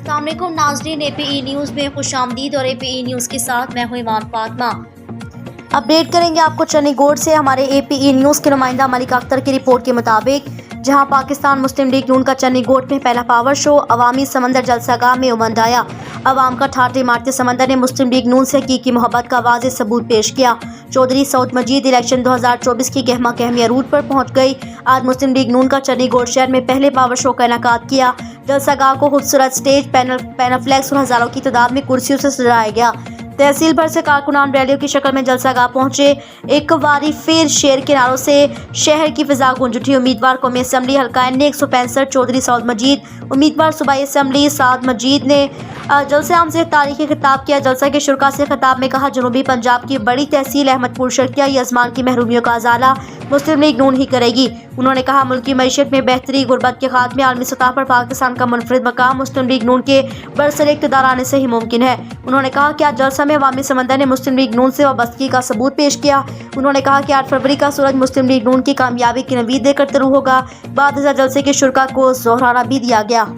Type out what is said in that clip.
अस्सलाम वालेकुम नाज़रीन, APE न्यूज़ में खुशामदीद। और APE न्यूज़ के साथ मैं हूँ ईमान फातिमा। अपडेट करेंगे आपको चन्नीगढ़ से हमारे APE न्यूज़ के नुमाइंदा मलिक अख्तर की रिपोर्ट के मुताबिक, जहां पाकिस्तान मुस्लिम लीग नून का चन्नीगढ़ में पहला पावर शो अवामी समंदर जलसागाह में उमंड आया। अवाम का ठाटे मारते समंदर ने मुस्लिम लीग नून से हकीकी मोहब्बत का वाज़ेह सबूत पेश किया। चौधरी सऊद मजीद इलेक्शन 2024 की गहमा गहमी अरूज पर पहुंच गई। आज मुस्लिम लीग नून का चन्नीगढ़ शहर में पहले पावर शो का इनेकाद किया। जलसागाह को खूबसूरत स्टेज, पैनल फ्लैक्स और हज़ारों की तादाद में कुर्सियों से सजाया गया। तहसील भर से कारकुनान रैलियों की शक्ल में जलसागाह पहुंचे। एक बारी फिर शेर के नारों से शहर की फिजा गूंज उठी। उम्मीदवार कौमी असम्बली हल्का N 165 चौधरी सऊद मजीद, उम्मीदवार सूबाई असम्बली साद मजीद ने जलसे आम से तारीखी खिताब किया। जलसा के शुरका से खिताब में कहा, जनूबी पंजाब की बड़ी तहसील अहमदपुर शर्किया यजमान की महरूमियों का अजाला मुस्लिम लीग नून ही करेगी। उन्होंने कहा, मुल्क की मईशत में बेहतरी, गुर्बत के खात्मे, आलमी सतह पर पाकिस्तान का मुनफरिद मकाम मुस्लिम लीग नून के बरसर इक़्तिदार आने से ही मुमकिन है। उन्होंने कहा कि आज जलसा में अवामी समंदर ने मुस्लिम लीग नून से वाबस्तगी का सबूत पेश किया। उन्होंने कहा कि 8 फरवरी का सूरज मुस्लिम लीग नून की कामयाबी की नवीद देकर तरू होगा। बाद जलसे के शुरका को जोहराना भी दिया गया।